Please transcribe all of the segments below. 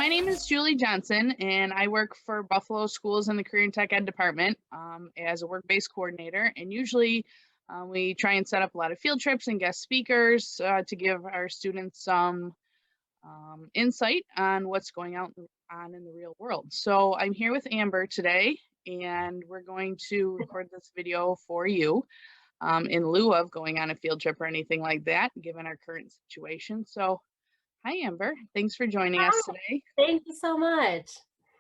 my name is Julie Johnson, and I work for Buffalo Schools in the Career and Tech Ed department as a work-based coordinator. And usually we try and set up a lot of field trips and guest speakers to give our students some insight on what's going on in the real world. So I'm here with Amber today, and we're going to record this video for you in lieu of going on a field trip or anything like that, given our current situation. So hi, Amber. Thanks for joining us Hi, today. thank you so much.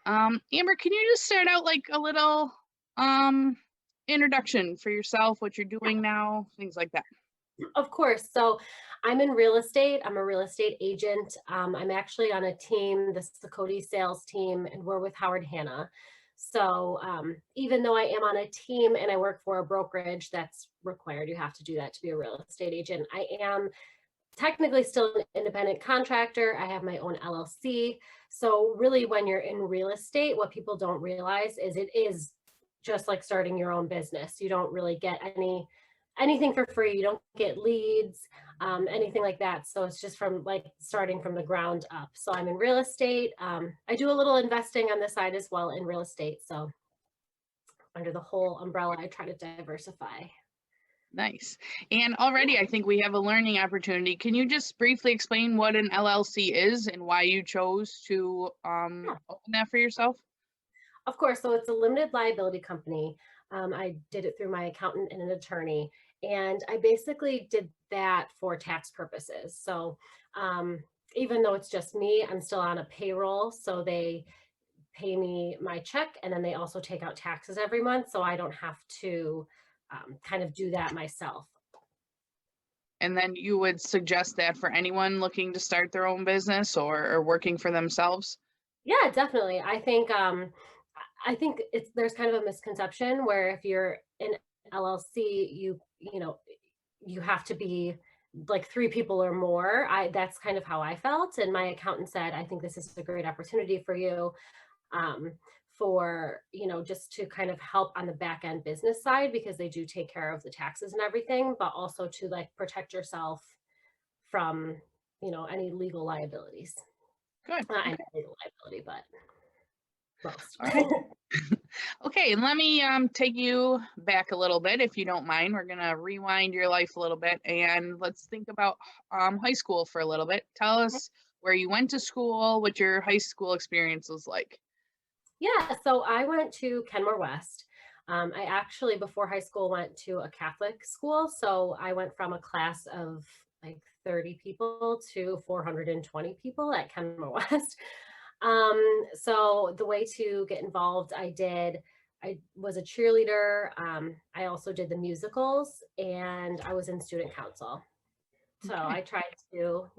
Amber, can you just start out like a little introduction for yourself, what you're doing now, things like that? Of course. So I'm in real estate. I'm a real estate agent. I'm actually on a team, this is the Cody sales team, and we're with Howard Hanna. So even though I am on a team and I work for a brokerage, that's required. You have to do that to be a real estate agent. I am technically still an independent contractor. I have my own LLC. So really when you're in real estate, what people don't realize is it is just like starting your own business. You don't really get anything for free. You don't get leads, anything like that. So it's just from like starting from the ground up. So I'm in real estate. I do a little investing on the side as well in real estate. So under the whole umbrella, I try to diversify. Nice. And already I think we have a learning opportunity. Can you just briefly explain what an LLC is and why you chose to Yeah. open that for yourself? Of course, so it's a limited liability company. I did it through my accountant and an attorney, and I basically did that for tax purposes. So even though it's just me, I'm still on a payroll, so they pay me my check, and then they also take out taxes every month, so I don't have to kind of do that myself. And then you would suggest that for anyone looking to start their own business or working for themselves? Yeah, definitely. I think it's there's kind of a misconception where if you're in LLC, you have to be like three people or more. That's kind of how I felt. And my accountant said, I think this is a great opportunity for you, um, for, just to kind of help on the back end business side because they do take care of the taxes and everything, but also to like protect yourself from, any legal liabilities. Good. Not any Okay. legal liability, but most. All right. Okay, and let me take you back a little bit, if you don't mind. We're gonna rewind your life a little bit, and let's think about high school for a little bit. Tell us where you went to school, what your high school experience was like. Yeah, so I went to Kenmore West. I actually, before high school, went to a Catholic school. So I went from a class of like 30 people to 420 people at Kenmore West. So the way to get involved, I was a cheerleader. I also did the musicals and I was in student council. So Okay. I tried to,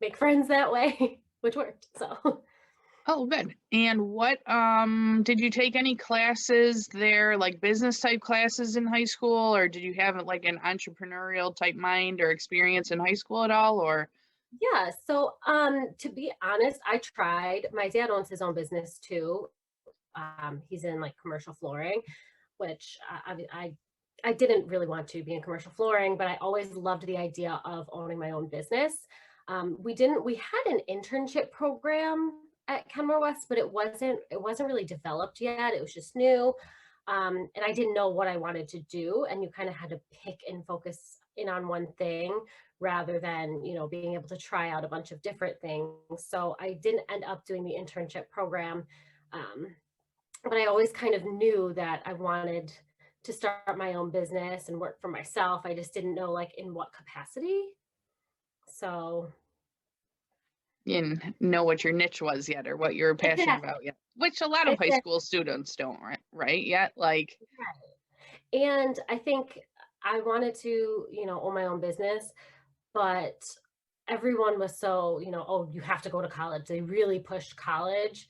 make friends that way, which worked. So. Oh, good. And what did you take any classes there, like business type classes in high school, or did you have like an entrepreneurial type mind or experience in high school at all, or? Yeah, so to be honest, I tried. My dad owns his own business too. He's in like commercial flooring, which I didn't really want to be in commercial flooring, but I always loved the idea of owning my own business. We had an internship program at Kenmore West, but it wasn't really developed yet. It was just new. And I didn't know what I wanted to do. And you kind of had to pick and focus in on one thing rather than, being able to try out a bunch of different things. So I didn't end up doing the internship program. But I always kind of knew that I wanted to start my own business and work for myself. I just didn't know like in what capacity. So You didn't know what your niche was yet or what you're passionate exactly, about yet, which a lot of high exactly. school students don't, right? Yet, like, And I think I wanted to, own my own business, but everyone was so, oh, you have to go to college. They really pushed college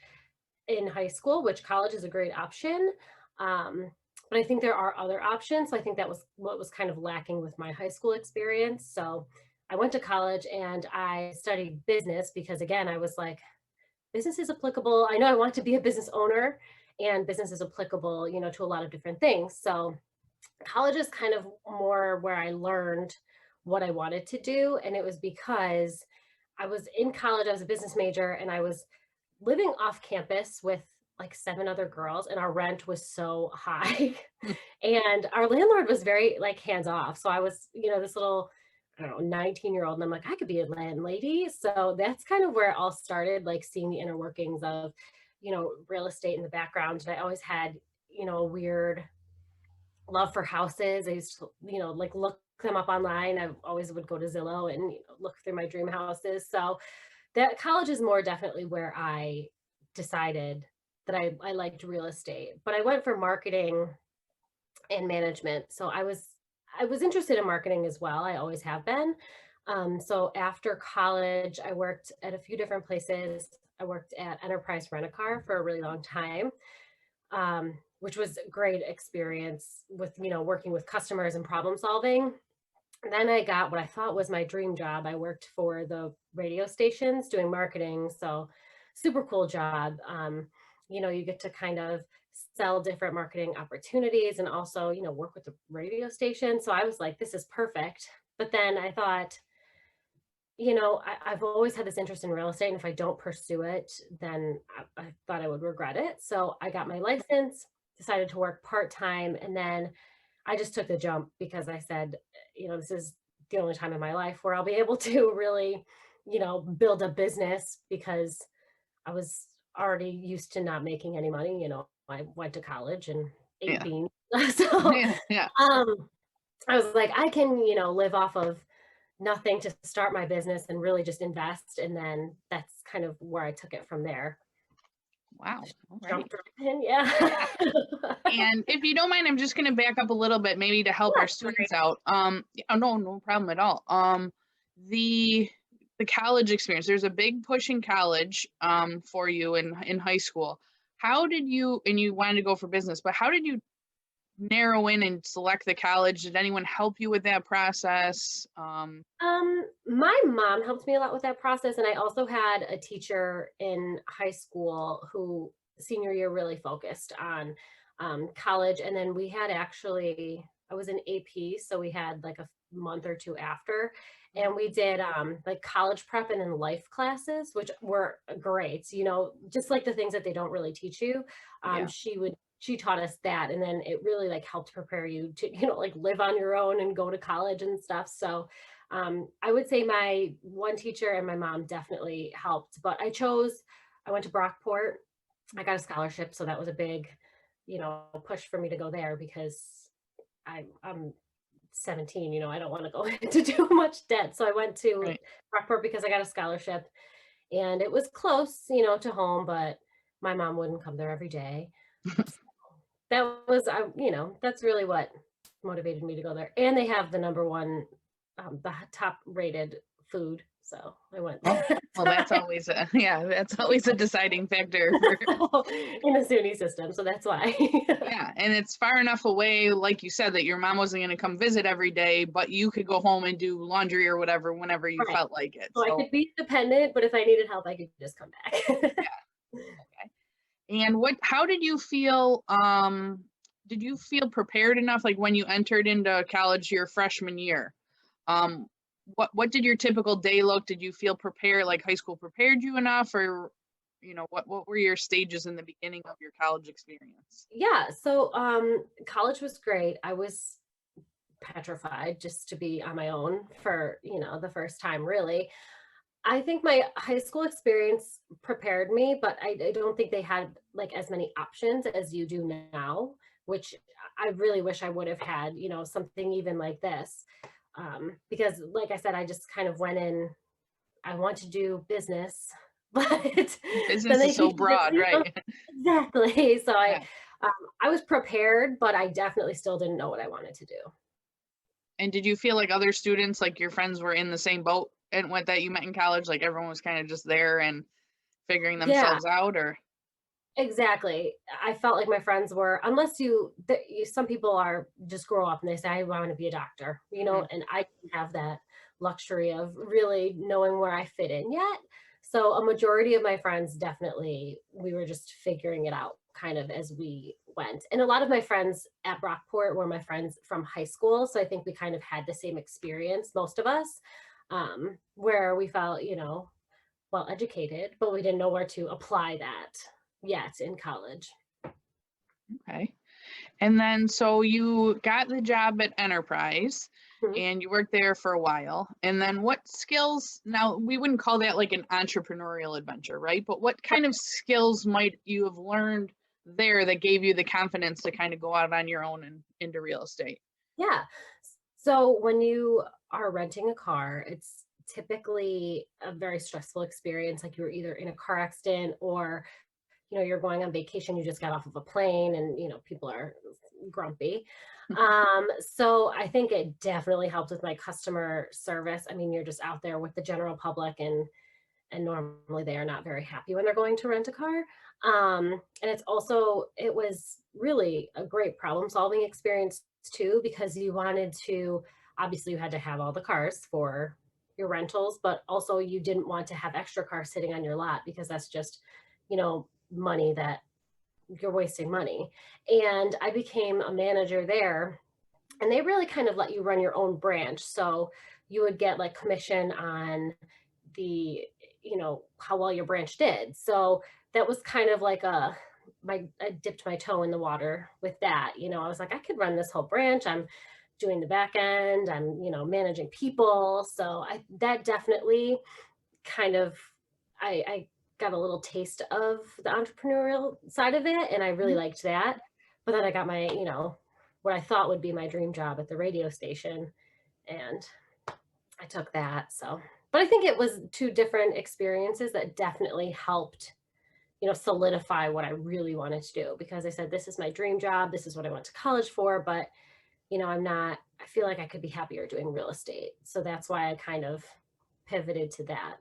in high school, which college is a great option. But I think there are other options. So I think that was what was kind of lacking with my high school experience. So I went to college and I studied business because, again, I was like, business is applicable. I know I want to be a business owner and business is applicable, to a lot of different things. So college is kind of more where I learned what I wanted to do. And it was because I was in college, I was a business major, and I was living off campus with like 7 other girls, and our rent was so high. Mm. And our landlord was very like hands off. So I was, this little, I don't know, 19-year-old, and I'm like, I could be a landlady. So that's kind of where it all started, like seeing the inner workings of, real estate in the background. And I always had, a weird love for houses. I used to, like look them up online. I always would go to Zillow and look through my dream houses. So that college is more definitely where I decided that I liked real estate. But I went for marketing and management. So I was interested in marketing as well. I always have been. So after college, I worked at a few different places. I worked at Enterprise Rent-A-Car for a really long time, which was a great experience with, working with customers and problem solving. And then I got what I thought was my dream job. I worked for the radio stations doing marketing. So super cool job. You get to kind of sell different marketing opportunities and also, work with the radio station. So I was like, this is perfect. But then I thought, I've always had this interest in real estate. And if I don't pursue it, then I thought I would regret it. So I got my license, decided to work part-time, and then I just took the jump because I said, this is the only time in my life where I'll be able to really, build a business, because I was already used to not making any money. I went to college and ate Yeah. beans. So Yeah. Yeah. I was like, I can, live off of nothing to start my business and really just invest. And then that's kind of where I took it from there. Wow. All right. Jumped right in, yeah. Yeah. And if you don't mind, I'm just going to back up a little bit, maybe to help Yeah, our students out. Yeah, no problem at all. The college experience. There's a big push in college, for you in high school. How did you, and you wanted to go for business, but how did you narrow in and select the college? Did anyone help you with that process? My mom helped me a lot with that process. And I also had a teacher in high school who senior year really focused on college. And then we had actually, I was in AP, so we had like a month or two after, and we did like college prep and then life classes, which were great. Just like the things that they don't really teach you. Yeah. She taught us that, and then it really like helped prepare you to, like live on your own and go to college and stuff. So I would say my one teacher and my mom definitely helped, but I went to Brockport. I got a scholarship. So that was a big, push for me to go there, because I'm 17, I don't want to go into too much debt. So I went to Right. Brockport because I got a scholarship, and it was close, to home, but my mom wouldn't come there every day. That was, that's really what motivated me to go there. And they have the number one, the top rated food. So I went Oh, well, that's always that's always a deciding factor. in the SUNY system. So that's why. Yeah, and it's far enough away, like you said, that your mom wasn't going to come visit every day, but you could go home and do laundry or whatever whenever you Right. felt like it. So I So, could be independent, but if I needed help, I could just come back. okay. And how did you feel? Did you feel prepared enough, like when you entered into college your freshman year? Um, what did your typical day look? Did you feel prepared, like high school prepared you enough, or what were your stages in the beginning of your college experience? Yeah. So college was great. I was petrified just to be on my own for, the first time, really. I think my high school experience prepared me, but I don't think they had like as many options as you do now, which I really wish I would have had, something even like this. Because like I said, I just kind of went in, I want to do business, but then Business they is so teach you this, broad, right? exactly. So Yeah. I was prepared, but I definitely still didn't know what I wanted to do. And did you feel like other students, like your friends, were in the same boat and what that you met in college? Like everyone was kind of just there and figuring Yeah, themselves out, or? exactly. I felt like my friends were, unless some people are just grow up and they say, I want to be a doctor, Mhm. and I didn't have that luxury of really knowing where I fit in yet. So a majority of my friends, definitely, we were just figuring it out kind of as we went. And a lot of my friends at Brockport were my friends from high school. So I think we kind of had the same experience, most of us, where we felt, well educated, but we didn't know where to apply that yet in college. Okay. And then, so you got the job at Enterprise Mhm. and you worked there for a while. And then what skills, now we wouldn't call that like an entrepreneurial adventure, right? But what kind of skills might you have learned there that gave you the confidence to kind of go out on your own and into real estate? Yeah. So when you are renting a car, it's typically a very stressful experience. Like you're either in a car accident or, you're going on vacation, you just got off of a plane and, people are grumpy. So I think it definitely helped with my customer service. I mean, you're just out there with the general public and normally they are not very happy when they're going to rent a car. And it was really a great problem solving experience too, because obviously you had to have all the cars for your rentals, but also you didn't want to have extra cars sitting on your lot because that's just, money that you're wasting money. And I became a manager there, and they really kind of let you run your own branch. So you would get like commission on the, how well your branch did. So that was kind of like I dipped my toe in the water with that. I was like, I could run this whole branch. I'm doing the back end. I'm, managing people. So that definitely kind of, I got a little taste of the entrepreneurial side of it, and I really Mhm. liked that. But then I got my, what I thought would be my dream job at the radio station, and I took that. So, but I think it was two different experiences that definitely helped, solidify what I really wanted to do, because I said, this is my dream job. This is what I went to college for, but I feel like I could be happier doing real estate. So that's why I kind of pivoted to that.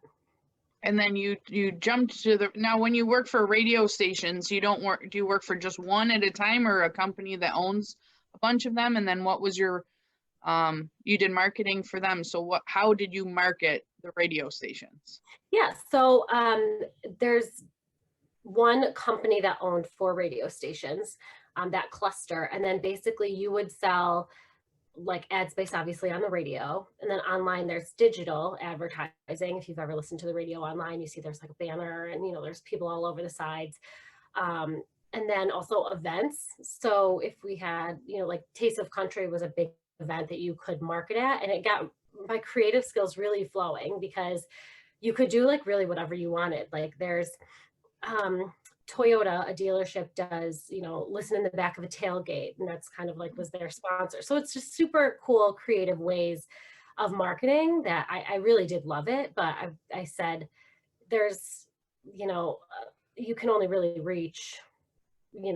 And then you jumped to now when you work for radio stations, you don't work, do you work for just one at a time or a company that owns a bunch of them? And then what was your you did marketing for them. So how did you market the radio stations? Yeah. So there's one company that owned 4 radio stations, that cluster. And then basically you would sell like ad space, obviously on the radio. And then online, there's digital advertising. If you've ever listened to the radio online, you see there's like a banner and, there's people all over the sides. Um, and then also events. So if we had, like Taste of Country was a big event that you could market at, and it got my creative skills really flowing because you could do like really whatever you wanted. Like there's um, Toyota, a dealership, does, listen in the back of a tailgate, and that's kind of like was their sponsor. So it's just super cool, creative ways of marketing that I really did love it. But I said, there's, you can only really reach, you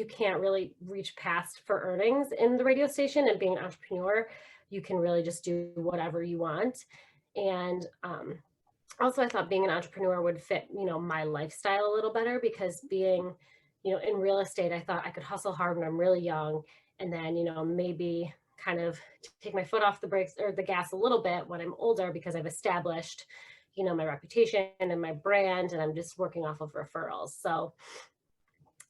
can't really reach past for earnings in the radio station, and being an entrepreneur, you can really just do whatever you want. And also I thought being an entrepreneur would fit, my lifestyle a little better, because being, in real estate, I thought I could hustle hard when I'm really young, and then, maybe kind of take my foot off the brakes or the gas a little bit when I'm older, because I've established, my reputation and my brand, and I'm just working off of referrals. So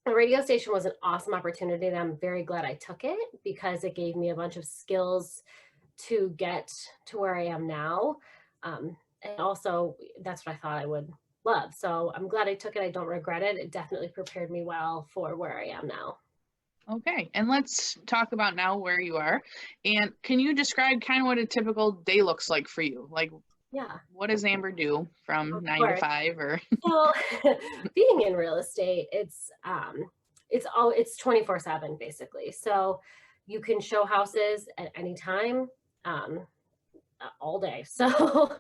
the radio station was an awesome opportunity, and I'm very glad I took it, because it gave me a bunch of skills to get to where I am now. And also, that's what I thought I would love. So I'm glad I took it. I don't regret it. It definitely prepared me well for where I am now. Okay, and let's talk about now where you are. And can you describe kind of what a typical day looks like for you? Like, Yeah, what does Amber do of from 9 to course. 5 or? So being in real estate, it's 24/7 basically. So you can show houses at any time. All day. So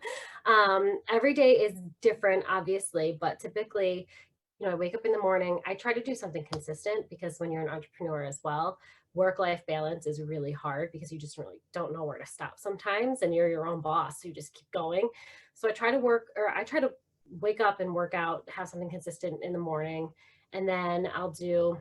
every day is different, obviously, but typically, I wake up in the morning. I try to do something consistent, because when you're an entrepreneur as well, work-life balance is really hard, because you just really don't know where to stop sometimes, and you're your own boss. So you just keep going. So I try to wake up and work out, have something consistent in the morning, and then I'll do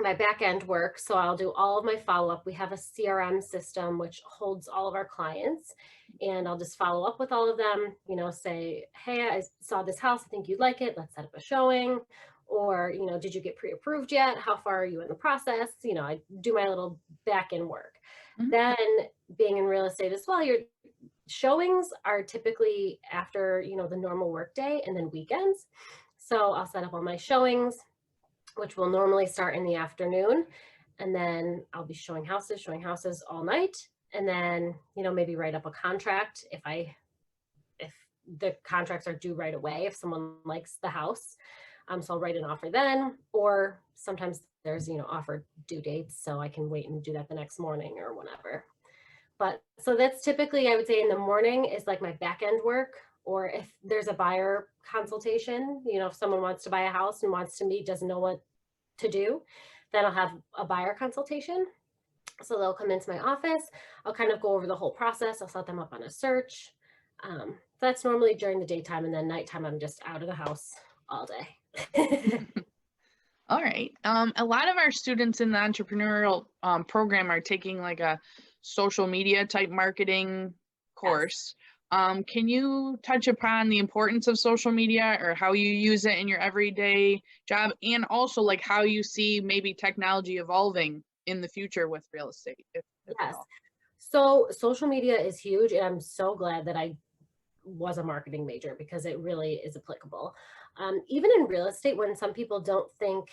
my back end work. So I'll do all of my follow up. We have a CRM system which holds all of our clients, and I'll just follow up with all of them, say, hey, I saw this house. I think you'd like it. Let's set up a showing. Or, did you get pre approved yet? How far are you in the process? I do my little back end work. Mhm. Then being in real estate as well, you're showings are typically after, the normal workday and then weekends. So I'll set up all my showings, which will normally start in the afternoon. And then I'll be showing houses all night. And then, maybe write up a contract if the contracts are due right away, if someone likes the house. So I'll write an offer then, or sometimes there's, offer due dates, so I can wait and do that the next morning or whatever. But so that's typically, I would say in the morning is like my back end work, or if there's a buyer consultation, if someone wants to buy a house and wants to meet, doesn't know what to do, then I'll have a buyer consultation. So they'll come into my office. I'll kind of go over the whole process. I'll set them up on a search. That's normally during the daytime, and then nighttime, I'm just out of the house all day. All right. A lot of our students in the entrepreneurial program are taking like a social media type marketing course. Yes. Can you touch upon the importance of social media or how you use it in your everyday job, and also like how you see maybe technology evolving in the future with real estate? If yes. So social media is huge, and I'm so glad that I was a marketing major because it really is applicable. Even in real estate, when some people don't think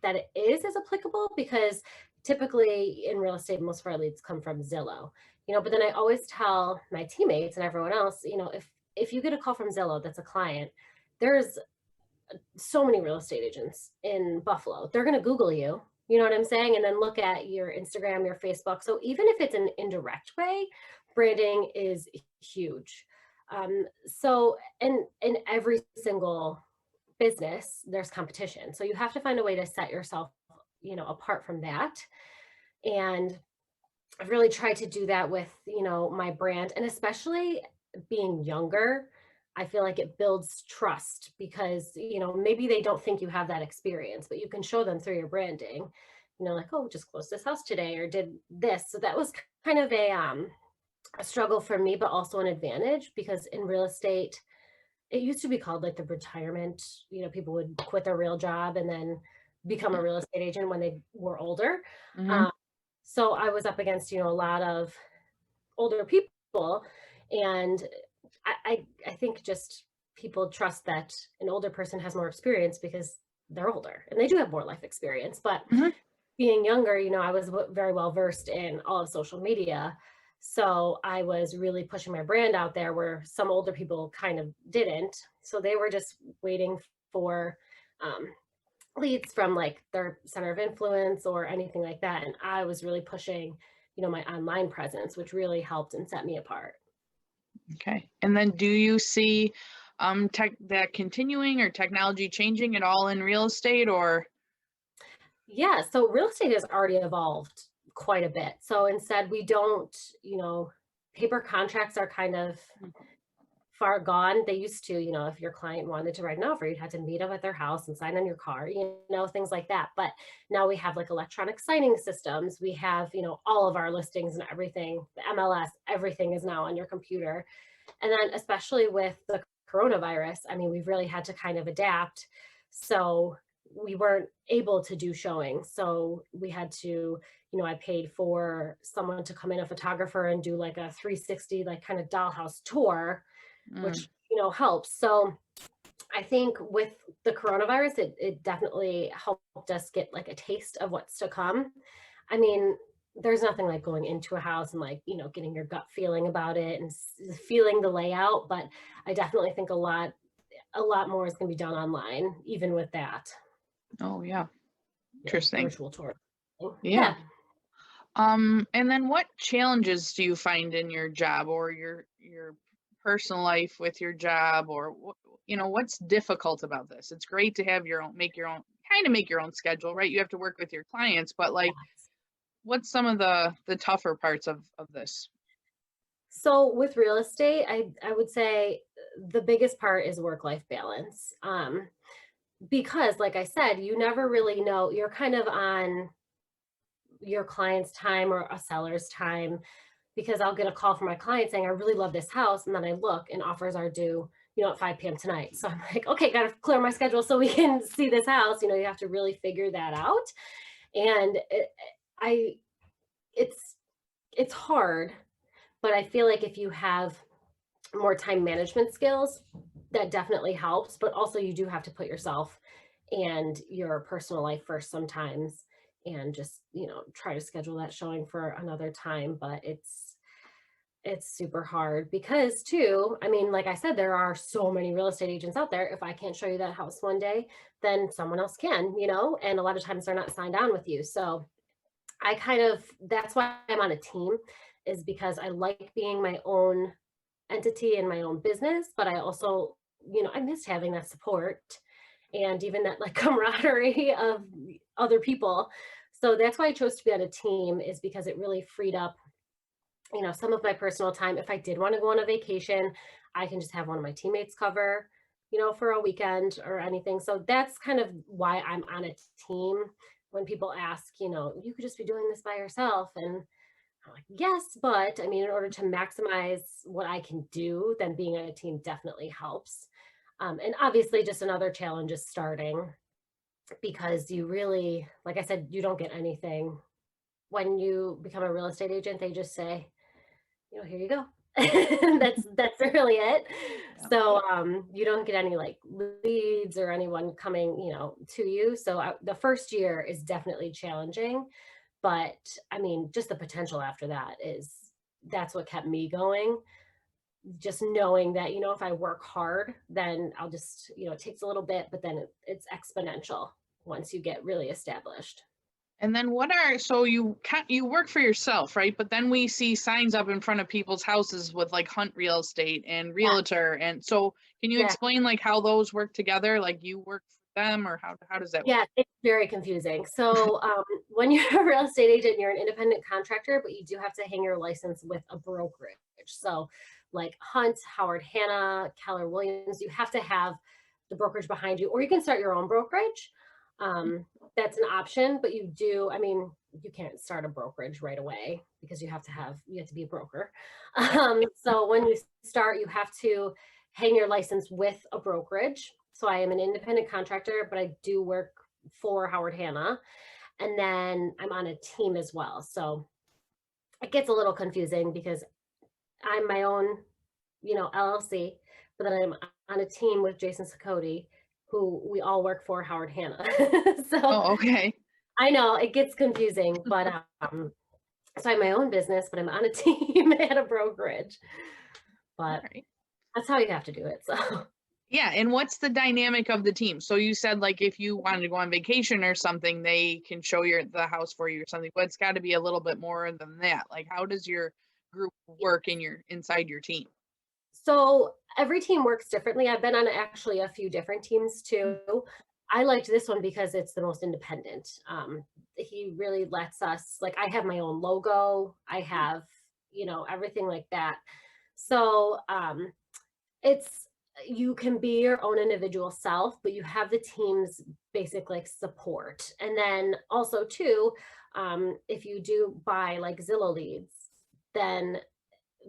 that it is as applicable, because typically in real estate, most of our leads come from Zillow, but then I always tell my teammates and everyone else, if you get a call from Zillow, that's a client, there's so many real estate agents in Buffalo. They're going to Google you, you know what I'm saying? And then look at your Instagram, your Facebook. So even if it's an indirect way, branding is huge. So in every single business, there's competition. So you have to find a way to set yourself, apart from that. And I've really tried to do that with, my brand, and especially being younger, I feel like it builds trust because, maybe they don't think you have that experience, but you can show them through your branding, like, oh, just closed this house today or did this. So that was kind of a struggle for me, but also an advantage, because in real estate, it used to be called like the retirement, people would quit their real job and then become a real estate agent when they were older. Mm-hmm. So I was up against, a lot of older people, and I think just people trust that an older person has more experience because they're older and they do have more life experience. But being younger, I was very well versed in all of social media. So I was really pushing my brand out there where some older people kind of didn't. So they were just waiting for leads from like their center of influence or anything like that. And I was really pushing, my online presence, which really helped and set me apart. Okay. And then do you see that continuing or technology changing at all in real estate, or? Yeah, so real estate has already evolved quite a bit. So instead we don't, paper contracts are kind of far gone. They used to, if your client wanted to write an offer, you'd have to meet up at their house and sign on your card, things like that. But now we have like electronic signing systems. We have, all of our listings and everything, the MLS, everything is now on your computer. And then especially with the coronavirus, I mean, we've really had to kind of adapt. So we weren't able to do showings. So we had to, I paid for someone to come in, a photographer, and do like a 360, like kind of dollhouse tour, which, helps. So I think with the coronavirus, it definitely helped us get like a taste of what's to come. I mean, there's nothing like going into a house and like, getting your gut feeling about it and feeling the layout. But I definitely think a lot more is going to be done online, even with that. Oh, yeah. Interesting. Virtual tour. Yeah. And then what challenges do you find in your job or your personal life with your job, or what's difficult about this? It's great to have make your own schedule, right? You have to work with your clients, but like, what's some of the tougher parts of this? So with real estate, I would say the biggest part is work-life balance. Because like I said, you never really know, you're kind of on your client's time or a seller's time, because I'll get a call from my client saying, I really love this house. And then I look and offers are due, at 5 p.m. tonight. So I'm like, okay, got to clear my schedule so we can see this house. You have to really figure that out. And it's hard, But I feel like if you have more time management skills, that definitely helps. But also, you do have to put yourself and your personal life first sometimes, and just, try to schedule that showing for another time. But it's super hard because, too, I mean, like I said, there are so many real estate agents out there. If I can't show you that house one day, then someone else can, and a lot of times they're not signed on with you. So that's why I'm on a team, is because I like being my own entity and my own business, but I also, I missed having that support and even that like camaraderie of other people. So that's why I chose to be on a team, is because it really freed up, some of my personal time. If I did want to go on a vacation, I can just have one of my teammates cover, for a weekend or anything. So that's kind of why I'm on a team. When people ask, you could just be doing this by yourself. And I'm like, yes, but I mean, in order to maximize what I can do, then being on a team definitely helps. And obviously, just another challenge is starting, because you really, like I said, you don't get anything when you become a real estate agent. They just say, here you go. That's really it. Yeah. So you don't get any like leads or anyone coming, to you. So the first year is definitely challenging, but I mean, just the potential after that's what kept me going. Just knowing that, if I work hard, then I'll just, it takes a little bit, but then it's exponential once you get really established. And then so you work for yourself, right? But then we see signs up in front of people's houses with like Hunt Real Estate and Yeah. Realtor. And so can you Yeah. explain like how those work together? Like you work for them, or how does that work? Yeah, it's very confusing. So when you're a real estate agent, you're an independent contractor, but you do have to hang your license with a brokerage. So like Hunt, Howard Hanna, Keller Williams, you have to have the brokerage behind you, or you can start your own brokerage. That's an option, but I mean, you can't start a brokerage right away because you have to be a broker. So when you start, you have to hang your license with a brokerage. So I am an independent contractor, but I do work for Howard Hanna. And then I'm on a team as well. So it gets a little confusing because I'm my own, LLC, but then I'm on a team with Jason Sakoti, who we all work for Howard Hanna. So Oh, okay. I know it gets confusing, but so I have my own business, but I'm on a team at a brokerage. But All right. that's how you have to do it. So Yeah, and what's the dynamic of the team? So you said like if you wanted to go on vacation or something, they can show the house for you or something, but it's got to be a little bit more than that. Like how does your group work inside your team? So every team works differently. I've been on actually a few different teams too. I liked this one because it's the most independent. He really lets us, like, I have my own logo. I have, everything like that. So you can be your own individual self, but you have the team's basic like support. And then also too, if you do buy like Zillow leads, then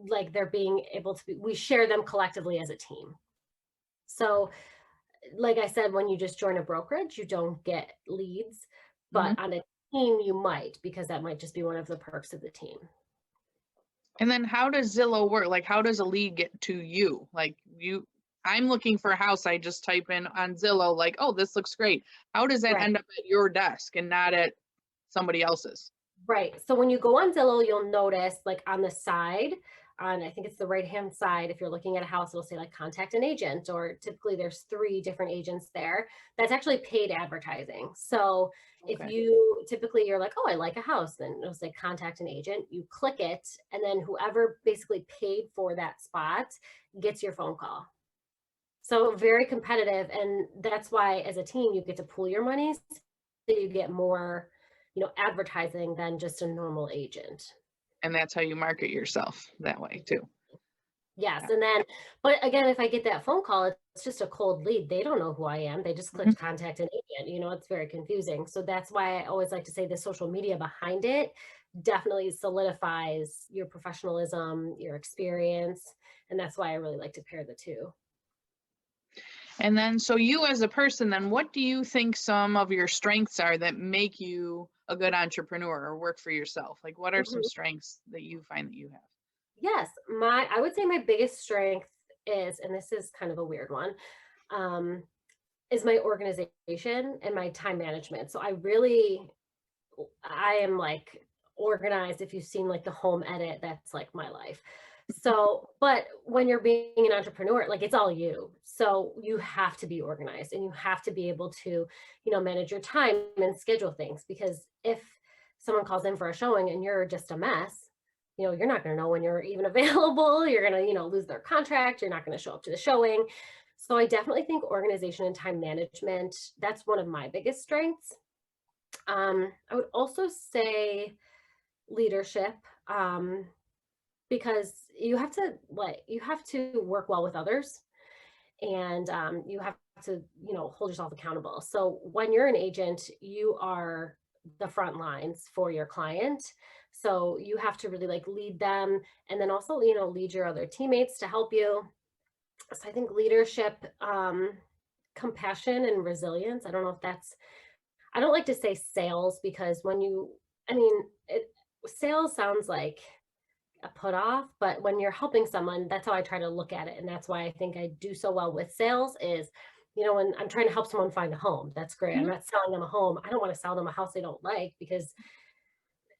like they're being able to we share them collectively as a team. So like I said, when you just join a brokerage, you don't get leads, but on a team you might, because that might just be one of the perks of the team. And then how does Zillow work? Like how does a lead get to you? I'm looking for a house. I just type in on Zillow, like, oh, this looks great. How does that Right. end up at your desk and not at somebody else's? Right. So when you go on Zillow, you'll notice like on the side, I think it's the right-hand side, if you're looking at a house, it'll say like contact an agent, or typically there's 3 different agents there. That's actually paid advertising. So if Okay. you're like, oh, I like a house, then it'll say contact an agent. You click it, and then whoever basically paid for that spot gets your phone call. So very competitive. And that's why as a team, you get to pool your money, so you get more, advertising than just a normal agent. And that's how you market yourself that way too. Yes. Yeah. And then, but again, if I get that phone call, it's just a cold lead. They don't know who I am. They just clicked contact an agent. It's very confusing. So that's why I always like to say the social media behind it definitely solidifies your professionalism, your experience. And that's why I really like to pair the two. And then, so you as a person, then what do you think some of your strengths are that make you a good entrepreneur or work for yourself? Like, what are some strengths that you find that you have? Yes, I would say my biggest strength is, and this is kind of a weird one, um, is my organization and my time management. So I am like organized. If you've seen like the home edit, that's like my life. So, but when you're being an entrepreneur, like it's all you. So you have to be organized and you have to be able to, manage your time and schedule things, because if someone calls in for a showing and you're just a mess, you're not going to know when you're even available. You're going to, lose their contract. You're not going to show up to the showing. So I definitely think organization and time management, that's one of my biggest strengths. I would also say leadership, because you have to work well with others, and you have to, hold yourself accountable. So when you're an agent, you are the front lines for your client. So you have to really like lead them, and then also, lead your other teammates to help you. So I think leadership, compassion and resilience. I don't like to say sales, because I mean, sales sounds like a put off, but when you're helping someone, that's how I try to look at it. And that's why I think I do so well with sales is, when I'm trying to help someone find a home, that's great. I'm Mhm. not selling them a home. I don't want to sell them a house they don't like, because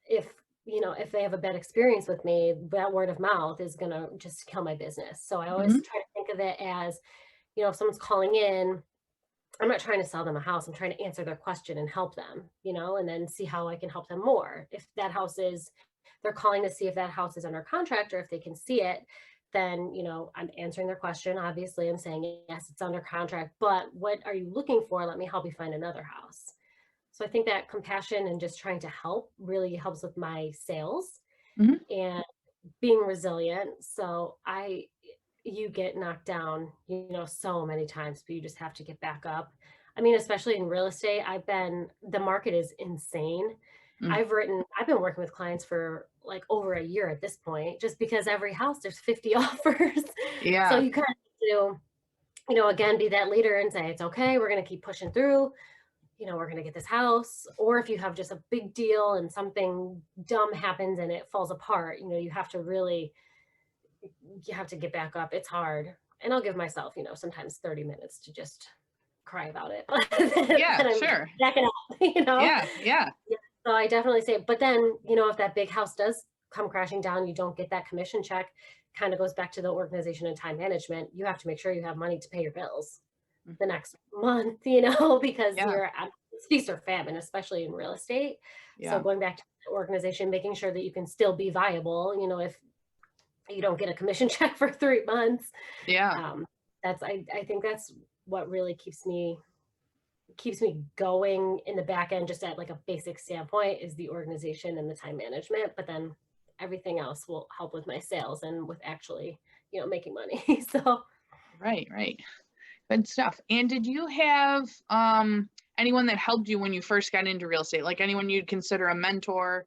if, if they have a bad experience with me, that word of mouth is going to just kill my business. So I always Mhm. try to think of it as, if someone's calling in, I'm not trying to sell them a house. I'm trying to answer their question and help them, and then see how I can help them more. If they're calling to see if that house is under contract or if they can see it, then, I'm answering their question. Obviously, I'm saying, yes, it's under contract, but what are you looking for? Let me help you find another house. So I think that compassion and just trying to help really helps with my sales Mhm. and being resilient. You get knocked down, so many times, but you just have to get back up. I mean, especially in real estate, the market is insane. Mm. I've been working with clients for like over a year at this point, just because every house there's 50 offers. So Yeah. you kind of have to, again, be that leader and say, it's okay, we're going to keep pushing through. We're going to get this house. Or if you have just a big deal and something dumb happens and it falls apart, you have to get back up. It's hard. And I'll give myself, sometimes 30 minutes to just cry about it. Yeah, Then I'm sure. backing up, Yeah, yeah. Yeah. So I definitely say, but then, if that big house does come crashing down, you don't get that commission check, kind of goes back to the organization and time management. You have to make sure you have money to pay your bills Mm. the next month, because Yeah, it's feast or famine, especially in real estate. So yeah, going back to the organization, making sure that you can still be viable, if you don't get a commission check for 3 months. yeah. um, I think that's what really keeps me going in the back end, just at like a basic standpoint, is the organization and the time management. But then everything else will help with my sales and with actually, making money. So Right, right. Good stuff. And did you have anyone that helped you when you first got into real estate? Like anyone you'd consider a mentor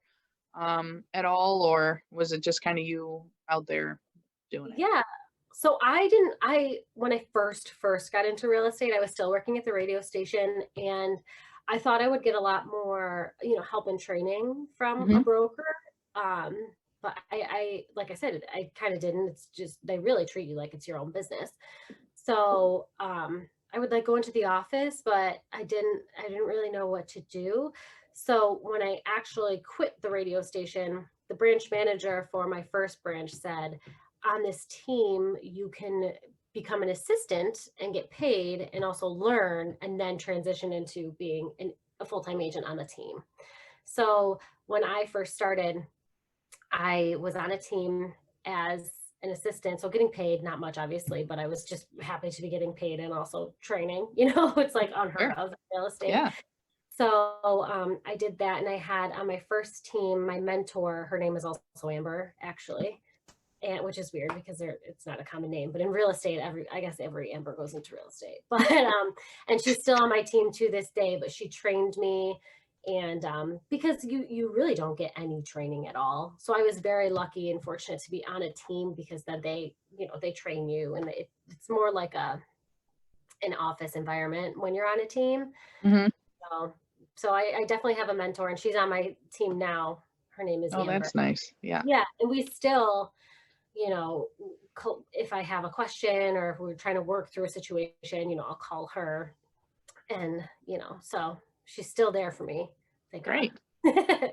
at all, or was it just kind of you out there doing it? yeah. So I didn't I when I first got into real estate, I was still working at the radio station, and I thought I would get a lot more, help and training from a Hmm. broker. Um, but I like I said, I kind of didn't. It's just they really treat you like it's your own business. So I would like go into the office, but I didn't really know what to do. So when I actually quit the radio station, the branch manager for my first branch said, on this team, you can become an assistant and get paid and also learn, and then transition into being a full-time agent on the team. So when I first started, I was on a team as an assistant, so getting paid, not much obviously, but I was just happy to be getting paid and also training. It's like unheard Sure. of in real estate. Yeah. So I did that, and I had on my first team, my mentor, her name is also Amber, actually, and which is weird because it's not a common name, but in real estate, I guess every Amber goes into real estate. But and she's still on my team to this day, but she trained me. And because you really don't get any training at all. So I was very lucky and fortunate to be on a team, because then they train you, and it's more like an office environment when you're on a team. Hmm. So, so I definitely have a mentor, and she's on my team now. Her name is Oh, Amber. that's nice. Yeah. Yeah, and we still if I have a question or if we're trying to work through a situation, I'll call her, and, so she's still there for me. Thank God. Great.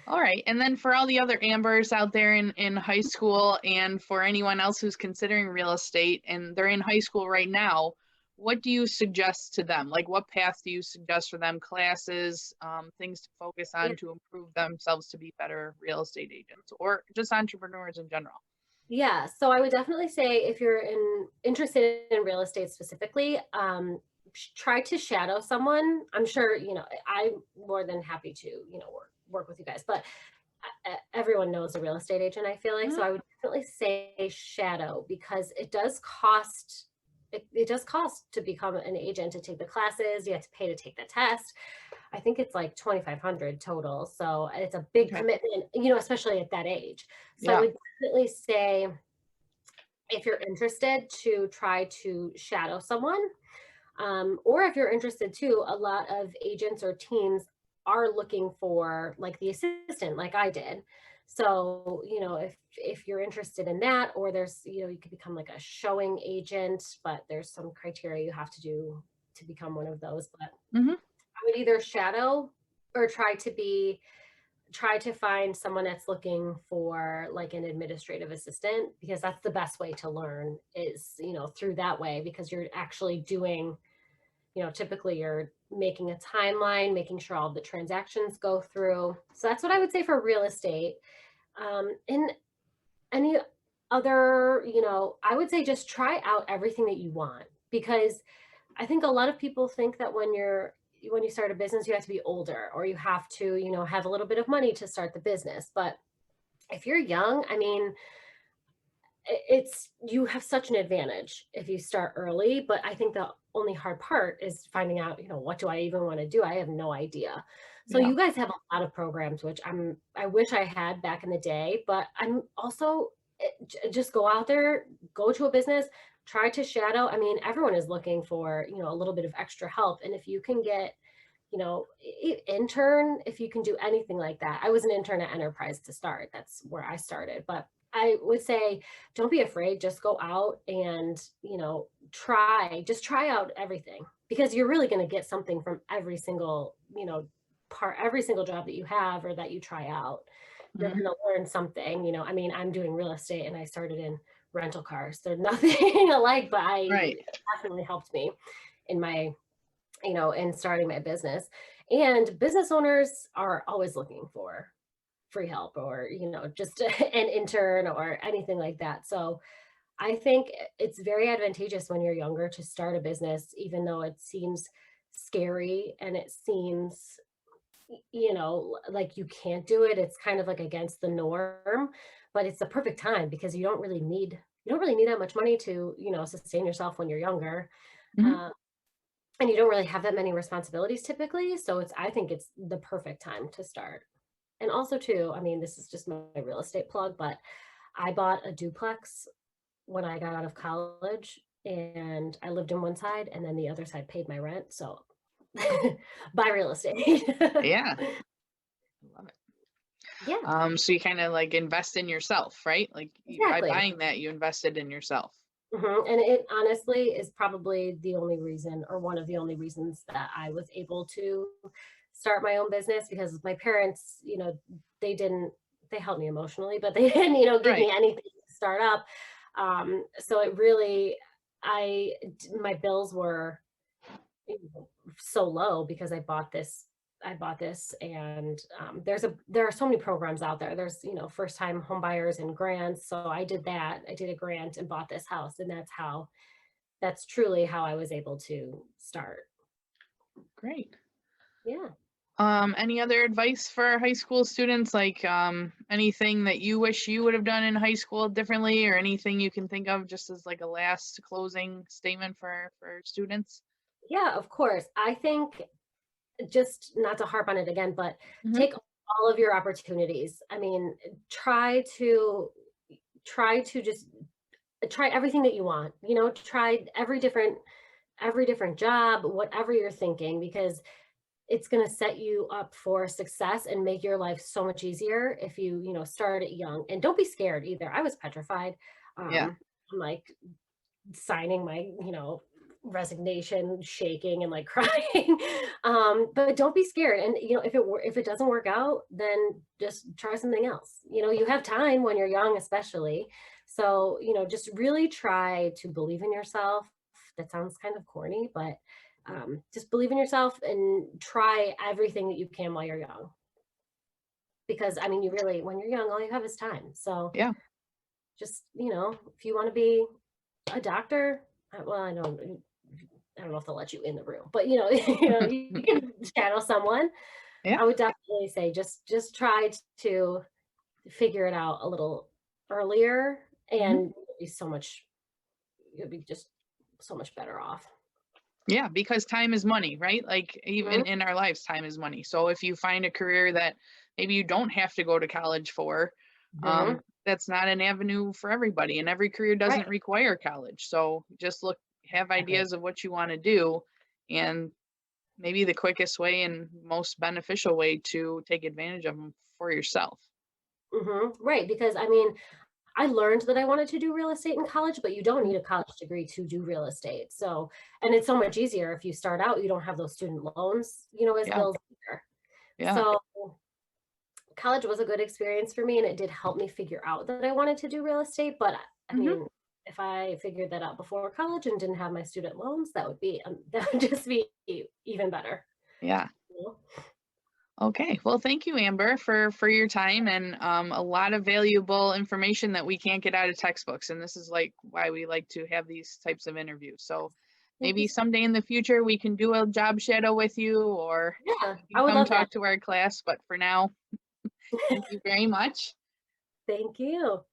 All right. And then for all the other Ambers out there in high school, and for anyone else who's considering real estate and they're in high school right now, what do you suggest to them? Like, what path do you suggest for them? Classes, things to focus on to improve themselves to be better real estate agents, or just entrepreneurs in general? Yeah, so I would definitely say if you're interested in real estate specifically, try to shadow someone. I'm sure, I'm more than happy to, work with you guys, but everyone knows a real estate agent, I feel like. So I would definitely say shadow, because it does cost. It does cost to become an agent, to take the classes. You have to pay to take the test. I think it's like $2,500 total. So it's a big commitment, especially at that age. So I would definitely say, if you're interested, to try to shadow someone. Or if you're interested too, a lot of agents or teams are looking for like the assistant, like I did. So, if you're interested in that, or there's, you could become like a showing agent, but there's some criteria you have to do to become one of those. But I would either shadow or try to find someone that's looking for like an administrative assistant, because that's the best way to learn, is, through that way, because you're actually doing, typically you're making a timeline, making sure all the transactions go through. So that's what I would say for real estate. And any other, I would say just try out everything that you want, because I think a lot of people think that when you start a business, you have to be older, or you have to, have a little bit of money to start the business. But if you're young, I mean, you have such an advantage if you start early. But I think the only hard part is finding out, what do I even want to do? I have no idea. So you guys have a lot of programs, which I wish I had back in the day, but I'm also, just go out there, go to a business, try to shadow. I mean, everyone is looking for, a little bit of extra help. And if you can get, intern, if you can do anything like that. I was an intern at Enterprise to start. That's where I started. But I would say, don't be afraid. Just go out and, try out everything, because you're really going to get something from every single, every single job that you have or that you try out. You're going to learn something. I mean, I'm doing real estate and I started in rental cars. They're nothing alike, but it definitely helped me in my, in starting my business. And business owners are always looking for free help, or, just an intern or anything like that. So I think it's very advantageous when you're younger to start a business, even though it seems scary and it seems, like you can't do it. It's kind of like against the norm, but it's the perfect time, because you don't really need that much money to, sustain yourself when you're younger. And you don't really have that many responsibilities typically. So I think it's the perfect time to start. And also too, I mean, this is just my real estate plug, but I bought a duplex when I got out of college, and I lived in one side and then the other side paid my rent. So buy real estate. Yeah. Love it. Yeah. So you kind of like invest in yourself, right? Like Exactly. by buying that, you invested in yourself. And it honestly is probably the only reason, or one of the only reasons, that I was able to start my own business, because my parents, they helped me emotionally, but they didn't, give me anything to start up. So it really, my bills were so low because I bought this, and there are so many programs out there. There's, first time home buyers and grants. So I did that. I did a grant and bought this house, and that's truly how I was able to start. Great. Yeah. Any other advice for high school students? Like anything that you wish you would have done in high school differently, or anything you can think of just as like a last closing statement for students? Yeah, of course. I think, just not to harp on it again, but take all of your opportunities. I mean, try to just try everything that you want, try every different job, whatever you're thinking, because it's going to set you up for success and make your life so much easier if you, start it young. And don't be scared either. I was petrified. Yeah. I'm like signing my, resignation, shaking and like crying. But don't be scared. And if it doesn't work out, then just try something else. You have time when you're young, especially. So, just really try to believe in yourself. That sounds kind of corny, but just believe in yourself and try everything that you can while you're young. Because I mean, when you're young, all you have is time. So Yeah. just, if you want to be a doctor, well, I don't know if they'll let you in the room, but you can channel someone. Yeah. I would definitely say just try to figure it out a little earlier, and you'll be just so much better off. Yeah, because time is money, right? Like even in our lives, time is money. So if you find a career that maybe you don't have to go to college for, Mhm. that's not an avenue for everybody, and every career Right. doesn't require college. So just have Exactly. ideas of what you want to do, and maybe the quickest way and most beneficial way to take advantage of them for yourself. Right. Because I mean, I learned that I wanted to do real estate in college, but you don't need a college degree to do real estate. So, and it's so much easier if you start out, you don't have those student loans, as Yeah. bills either. Yeah. So, college was a good experience for me, and it did help me figure out that I wanted to do real estate. But I Hmm. mean, if I figured that out before college and didn't have my student loans, that would just be even better. Yeah. you know? Okay. Well, thank you, Amber, for your time and a lot of valuable information that we can't get out of textbooks. And this is like why we like to have these types of interviews. So Thank you. maybe someday in the future we can do a job shadow with you, or Yeah, you I can would come love that. talk to our class. But for now, thank you very much. Thank you.